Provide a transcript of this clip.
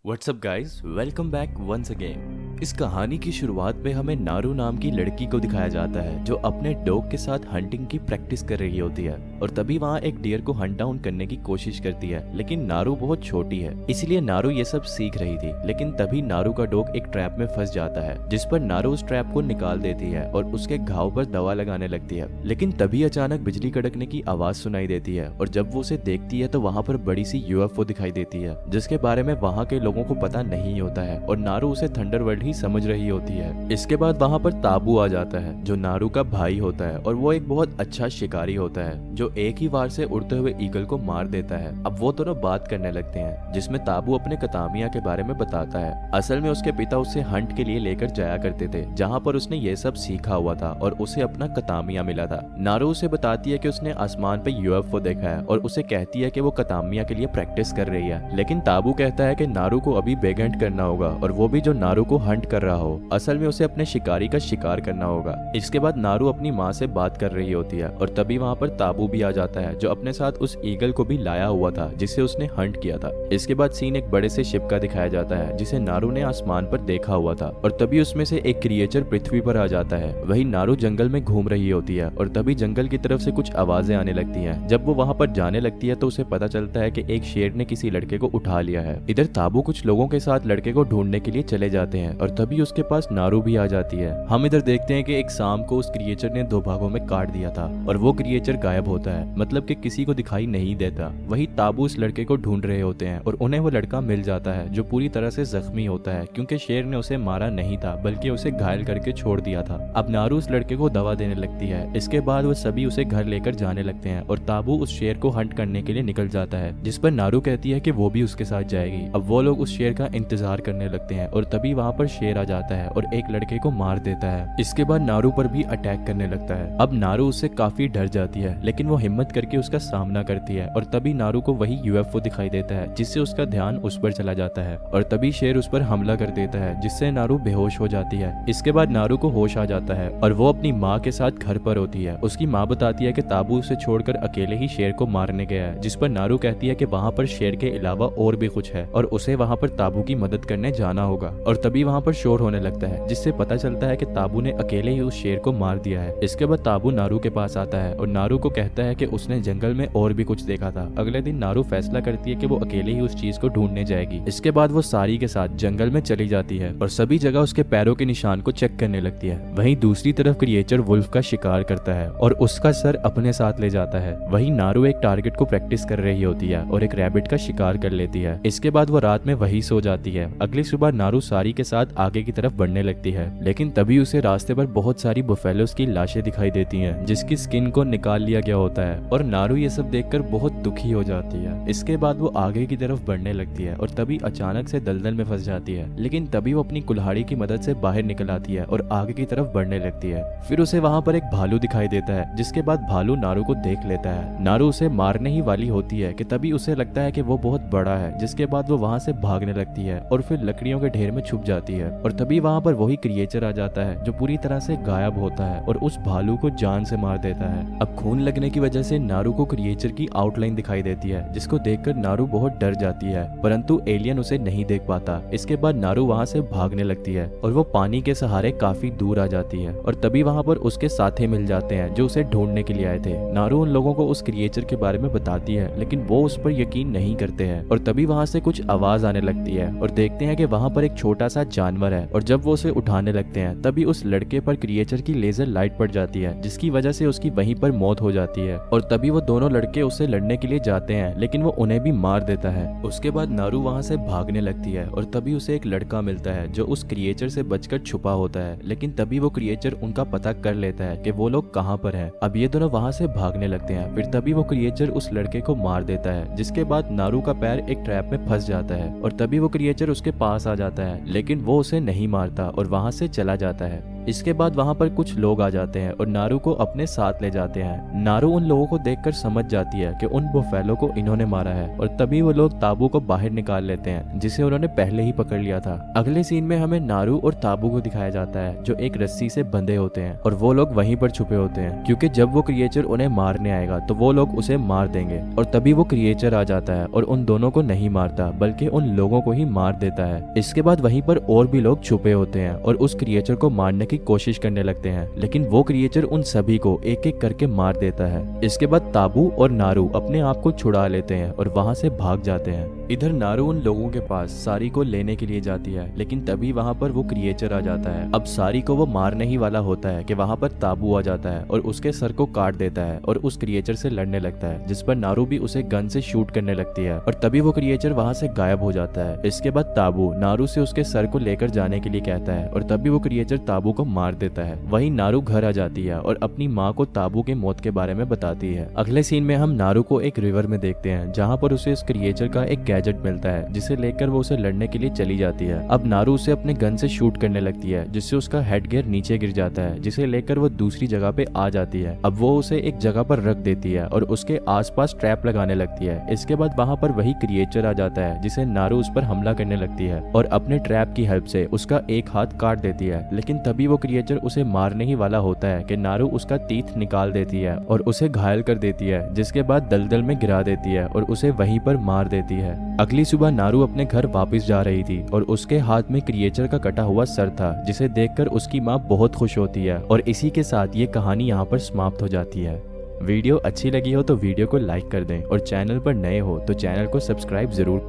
WhatsApp guys, welcome back once again. इस कहानी की शुरुआत में हमें नारू नाम की लड़की को दिखाया जाता है जो अपने डॉग के साथ हंटिंग की प्रैक्टिस कर रही होती है और तभी वहाँ एक डियर को हंट डाउन करने की कोशिश करती है, लेकिन नारू बहुत छोटी है इसलिए नारू ये सब सीख रही थी। लेकिन तभी नारू का डॉग एक ट्रैप में फंस जाता है जिस पर नारू उस ट्रैप को निकाल देती है और उसके घाव पर दवा लगाने लगती है। लेकिन तभी अचानक बिजली कड़कने की आवाज सुनाई देती है और जब वो उसे देखती है तो वहाँ पर बड़ी सी यूएफओ दिखाई देती है जिसके बारे में वहाँ के लोगों को पता नहीं होता है और नारू उसे थंडरवर्ल्ड ही समझ रही होती है। इसके बाद वहाँ पर ताबू आ जाता है जो नारू का भाई होता है और वो एक बहुत अच्छा शिकारी होता है जो एक ही वार से उड़ते हुए ईगल को मार देता है। अब वो दोनों बात करने लगते हैं जिसमें ताबू अपने कतामिया के बारे में बताता है। असल में उसके पिता उसे हंट के लिए लेकर जाया करते थे जहाँ पर उसने ये सब सीखा हुआ था और उसे अपना कतामिया मिला था। नारू उसे बताती है कि उसने आसमान पे यूएफओ देखा है और उसे कहती है कि वो कतामिया के लिए प्रैक्टिस कर रही है। लेकिन ताबू कहता है कि नारू को अभी बेग हंट करना होगा और वो भी जो नारू को हंट कर रहा हो। असल में उसे अपने शिकारी का शिकार करना होगा। इसके बाद नारू अपनी माँ से बात कर रही होती है और तभी वहाँ पर ताबू भी आ जाता है जो अपने साथ उस ईगल को भी लाया हुआ था जिसे उसने हंट किया था। इसके बाद सीन एक बड़े से शिप का दिखाया जाता है जिसे नारू ने आसमान पर देखा हुआ था और तभी उसमें से एक क्रिएचर पृथ्वी पर आ जाता है। वही नारू जंगल में घूम रही होती है और तभी जंगल की तरफ से कुछ आवाजें आने लगती हैं। जब वो वहाँ पर जाने लगती है तो उसे पता चलता है कि एक शेर ने किसी लड़के को उठा लिया है। इधर ताबू कुछ लोगों के साथ लड़के को ढूंढने के लिए चले जाते हैं और तभी उसके पास नारू भी आ जाती है। हम इधर देखते हैं कि एक शाम को उस क्रिएचर ने दो भागों में काट दिया था और वो क्रिएचर गायब होता है, मतलब कि किसी को दिखाई नहीं देता। वही ताबू उस लड़के को ढूंढ रहे होते हैं और उन्हें वो लड़का मिल जाता है जो पूरी तरह से जख्मी होता है क्योंकि शेर ने उसे मारा नहीं था बल्कि उसे घायल करके छोड़ दिया था। अब नारू उस लड़के को दवा देने लगती है। इसके बाद वो सभी उसे घर लेकर जाने लगते हैं और ताबू उस शेर को हंट करने के लिए निकल जाता है जिस पर नारू कहती है कि वो भी उसके साथ जाएगी। अब वो लोग उस शेर का इंतजार करने लगते हैं और तभी वहाँ पर शेर आ जाता है और एक लड़के को मार देता है। इसके बाद नारू पर भी अटैक करने लगता है। अब नारू उससे काफी डर जाती है लेकिन वो हिम्मत करके उसका सामना करती है और तभी नारू को वही यूएफओ दिखाई देता है जिससे उसका ध्यान उस पर चला जाता है और तभी शेर उस पर हमला कर देता है जिससे नारू बेहोश हो जाती है। इसके बाद नारू को होश आ जाता है और वो अपनी माँ के साथ घर पर होती है। उसकी माँ बताती है कि ताबू उसे छोड़कर अकेले ही शेर को मारने गया है, जिस पर नारू कहती है कि वहाँ पर शेर के अलावा और भी कुछ है और उसे वहाँ पर ताबू की मदद करने जाना होगा। और तभी वहाँ पर शोर होने लगता है जिससे पता चलता है कि ताबू ने अकेले ही उस शेर को मार दिया है। इसके बाद ताबू नारू के पास आता है और नारू को कहता है कि उसने जंगल में और भी कुछ देखा था। अगले दिन नारू फैसला करती है कि वो अकेले ही उस चीज को ढूंढने जाएगी। इसके बाद वो सारी के साथ जंगल में चली जाती है और सभी जगह उसके पैरों के निशान को चेक करने लगती है। वहीं दूसरी तरफ क्रिएचर वुल्फ का शिकार करता है और उसका सर अपने साथ ले जाता है। वहीं नारू एक टारगेट को प्रैक्टिस कर रही होती है और एक रैबिट का शिकार कर लेती है। इसके बाद वो रात में वही सो जाती है। अगली सुबह नारू सारी के साथ आगे की तरफ बढ़ने लगती है लेकिन तभी उसे रास्ते पर बहुत सारी बुफेलोस की लाशें दिखाई देती हैं जिसकी स्किन को निकाल लिया गया होता है और नारू ये सब देखकर बहुत दुखी हो जाती है। इसके बाद वो आगे की तरफ बढ़ने लगती है और तभी अचानक से दलदल में फंस जाती है। लेकिन तभी वो अपनी कुल्हाड़ी की मदद से बाहर निकल आती है और आगे की तरफ बढ़ने लगती है। फिर उसे वहाँ पर एक भालू दिखाई देता है जिसके बाद भालू नारू को देख लेता है। नारू उसे मारने ही वाली होती है कि तभी उसे लगता है कि वो बहुत बड़ा है, जिसके बाद वो वहाँ से भागने लगती है और फिर लकड़ियों के ढेर में छुप जाती है। और तभी वहाँ पर वही क्रिएचर आ जाता है जो पूरी तरह से गायब होता है और उस भालू को जान से मार देता है। अब खून लगने की वजह से नारू को क्रिएचर की आउटलाइन दिखाई देती है जिसको देखकर नारू बहुत डर जाती है, परंतु एलियन उसे नहीं देख पाता। इसके बाद नारू वहाँ से भागने लगती है और वो पानी के सहारे काफी दूर आ जाती है और तभी वहाँ पर उसके साथी मिल जाते हैं जो उसे ढूंढने के लिए आए थे। नारू उन लोगों को उस क्रिएचर के बारे में बताती है लेकिन वो उस पर यकीन नहीं करते हैं और तभी वहाँ से कुछ आवाज आने लगती है और देखते हैं कि वहाँ पर एक छोटा सा जानवर है और जब वो उसे उठाने लगते हैं तभी उस लड़के पर क्रिएचर की लेजर लाइट पड़ जाती है जिसकी वजह से उसकी वहीं पर मौत हो जाती है। और तभी वो दोनों लड़के उससे लड़ने के लिए जाते हैं लेकिन वो उन्हें भी मार देता है। उसके बाद नारू वहाँ से भागने लगती है और तभी उसे एक लड़का मिलता है जो उस क्रिएचर से बचकर छुपा होता है, लेकिन तभी वो क्रिएचर उनका पता कर लेता है कि वो लोग कहाँ पर है। अब ये दोनों वहाँ से भागने लगते हैं। फिर तभी वो क्रिएचर उस लड़के को मार देता है जिसके बाद नारू का पैर एक ट्रैप में फंस जाता है और तभी वो क्रिएचर उसके पास आ जाता है लेकिन वो उसे नहीं मारता और वहाँ से चला जाता है। इसके बाद वहाँ पर कुछ लोग आ जाते हैं और नारू को अपने साथ ले जाते हैं। नारू उन लोगों को देखकर समझ जाती है कि उन बुफेलो को इन्होंने मारा है और तभी वो लोग ताबू को बाहर निकाल लेते हैं जिसे उन्होंने पहले ही पकड़ लिया था। अगले सीन में हमें नारू और ताबू को दिखाया जाता है जो एक रस्सी से बंधे होते हैं और वो लोग वहीं पर छुपे होते हैं क्योंकि जब वो क्रिएचर उन्हें मारने आएगा तो वो लोग उसे मार देंगे। और तभी वो क्रिएचर आ जाता है और उन दोनों को नहीं मारता बल्कि उन लोगों को ही मार देता है। इसके बाद वहीं पर और भी लोग छुपे होते हैं और उस क्रिएचर को मारने की कोशिश करने लगते हैं, लेकिन वो क्रिएचर उन सभी को एक एक करके मार देता है। इसके बाद ताबू और नारू अपने आप को छुड़ा लेते हैं और वहां से भाग जाते हैं। इधर नारू उन लोगों के पास सारी को लेने के लिए जाती है, लेकिन तभी वहां पर वो क्रिएचर आ जाता है। अब सारी को वो मारने ही वाला होता है कि वहां पर ताबू आ जाता है और उसके सर को काट देता है और उस क्रिएचर से लड़ने लगता है, जिस पर नारू भी उसे गन से शूट करने लगती है और तभी वो क्रिएचर वहां से गायब हो जाता है। इसके बाद ताबू नारू से उसके सर को लेकर जाने के लिए कहता है और तभी वो क्रिएचर ताबू को मार देता है। वहीं नारू घर आ जाती है और अपनी माँ को ताबू के मौत के बारे में बताती है। अगले सीन में हम नारू को एक रिवर में देखते हैं जहाँ पर उसे इस क्रिएचर का एक गैजेट मिलता है जिसे लेकर वो उसे लड़ने के लिए चली जाती है। अब नारू उसे अपने गन से शूट करने लगती है जिससे उसका हेड गियर नीचे गिर जाता है, जिसे लेकर वो दूसरी जगह पे आ जाती है। अब वो उसे एक जगह पर रख देती है और उसके आसपास ट्रैप लगाने लगती है। इसके बाद वहां पर वही क्रिएचर आ जाता है जिसे नारू उस पर हमला करने लगती है और अपने ट्रैप की हेल्प से उसका एक हाथ काट देती है, लेकिन तभी वो क्रिएचर उसे मारने ही वाला होता है कि नारू उसका तीत निकाल देती है और उसे घायल कर देती है, जिसके बाद दलदल में गिरा देती है और उसे वहीं पर मार देती है। अगली सुबह नारू अपने घर वापस जा रही थी और उसके हाथ में क्रिएचर का कटा हुआ सर था, जिसे देखकर उसकी माँ बहुत खुश होती है और इसी के साथ ये कहानी यहाँ पर समाप्त हो जाती है। वीडियो अच्छी लगी हो तो वीडियो को लाइक कर दें और चैनल पर नए हो तो चैनल को सब्सक्राइब जरूर